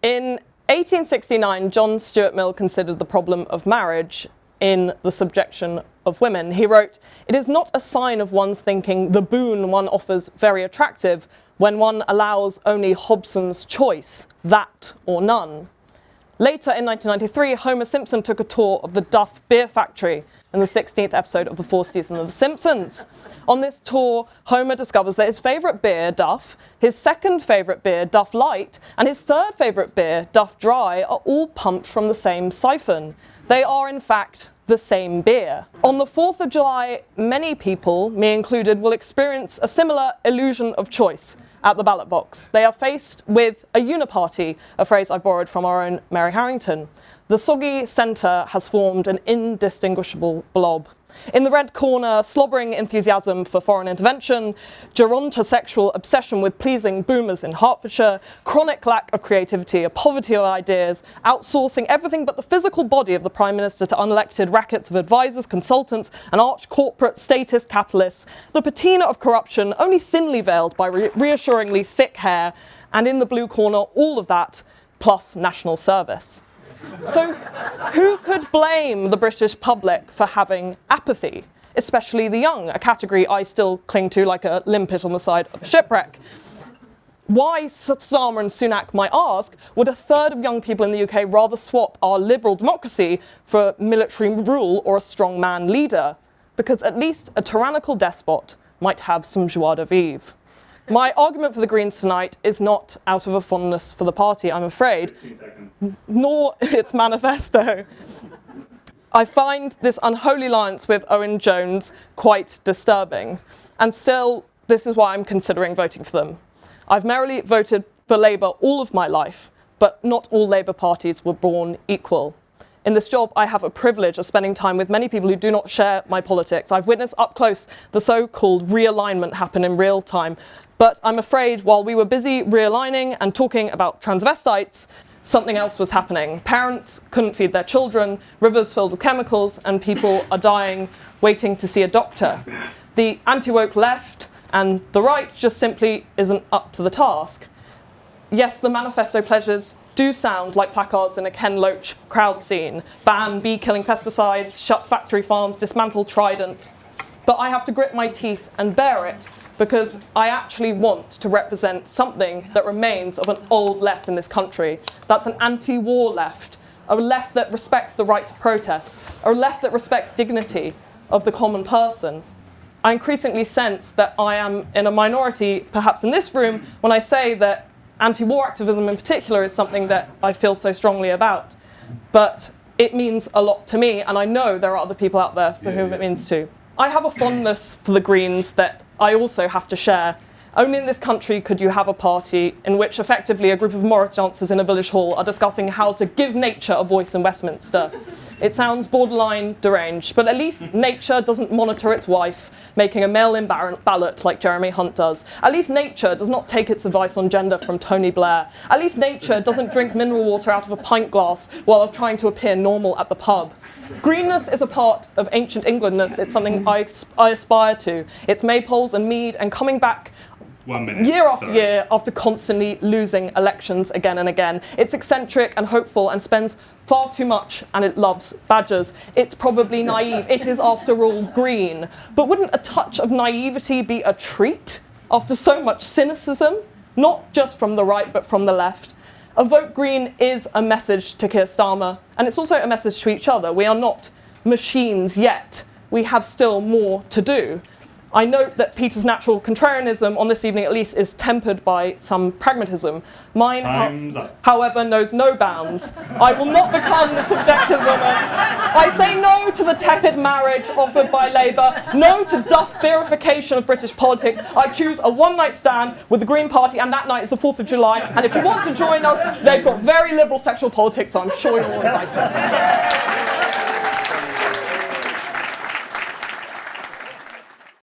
In 1869, John Stuart Mill considered the problem of marriage in The Subjection of Women. He wrote, "It is not a sign of one's thinking the boon one offers very attractive when one allows only Hobson's choice, that or none." Later in 1993, Homer Simpson took a tour of the Duff beer factory in the 16th episode of the fourth season of The Simpsons. On this tour, Homer discovers that his favourite beer, Duff, his second favourite beer, Duff Light, and his third favourite beer, Duff Dry, are all pumped from the same siphon. They are, in fact, the same beer. On the 4th of July, many people, me included, will experience a similar illusion of choice at the ballot box. They are faced with a uniparty, a phrase I borrowed from our own Mary Harrington. The soggy centre has formed an indistinguishable blob. In the red corner, slobbering enthusiasm for foreign intervention, gerontosexual obsession with pleasing boomers in Hertfordshire, chronic lack of creativity, a poverty of ideas, outsourcing everything but the physical body of the Prime Minister to unelected rackets of advisors, consultants, and arch corporate statist capitalists, the patina of corruption only thinly veiled by reassuringly thick hair, and in the blue corner, all of that, plus national service. So who could blame the British public for having apathy, especially the young, a category I still cling to like a limpet on the side of a shipwreck? Why, Starmer and Sunak might ask, would a third of young people in the UK rather swap our liberal democracy for military rule or a strongman leader? Because at least a tyrannical despot might have some joie de vivre. My argument for the Greens tonight is not out of a fondness for the party, I'm afraid, nor its manifesto. I find this unholy alliance with Owen Jones quite disturbing, and still, this is why I'm considering voting for them. I've merrily voted for Labour all of my life, but not all Labour parties were born equal. In this job, I have a privilege of spending time with many people who do not share my politics. I've witnessed up close the so-called realignment happen in real time. But I'm afraid while we were busy realigning and talking about transvestites, something else was happening. Parents couldn't feed their children, rivers filled with chemicals, and people are dying waiting to see a doctor. The anti-woke left and the right just simply isn't up to the task. Yes, the manifesto pledges do sound like placards in a Ken Loach crowd scene. Ban bee-killing pesticides, shut factory farms, dismantle Trident. But I have to grit my teeth and bear it, because I actually want to represent something that remains of an old left in this country. That's an anti-war left, a left that respects the right to protest, a left that respects dignity of the common person. I increasingly sense that I am in a minority, perhaps in this room, when I say that anti-war activism in particular is something that I feel so strongly about. But it means a lot to me, and I know there are other people out there for whom it means too. I have a fondness for the Greens that I also have to share. Only in this country could you have a party in which effectively a group of Morris dancers in a village hall are discussing how to give nature a voice in Westminster. It sounds borderline deranged, but at least nature doesn't monitor its wife, making a mail-in ballot like Jeremy Hunt does. At least nature does not take its advice on gender from Tony Blair. At least nature doesn't drink mineral water out of a pint glass while trying to appear normal at the pub. Greenness is a part of ancient Englandness. It's something I aspire to. It's maypoles and mead and coming back 1 minute. Year after year, after constantly losing elections again and again. It's eccentric and hopeful and spends far too much, and it loves badgers. It's probably naive. It is, after all, green. But wouldn't a touch of naivety be a treat after so much cynicism? Not just from the right, but from the left. A vote Green is a message to Keir Starmer, and it's also a message to each other. We are not machines yet. We have still more to do. I note that Peter's natural contrarianism on this evening at least is tempered by some pragmatism. Mine, however, knows no bounds. I will not become the subjective woman. I say no to the tepid marriage offered by Labour, no to Duff beerification of British politics. I choose a one-night stand with the Green Party, and that night is the 4th of July. And if you want to join us, they've got very liberal sexual politics, so I'm sure you're all invited.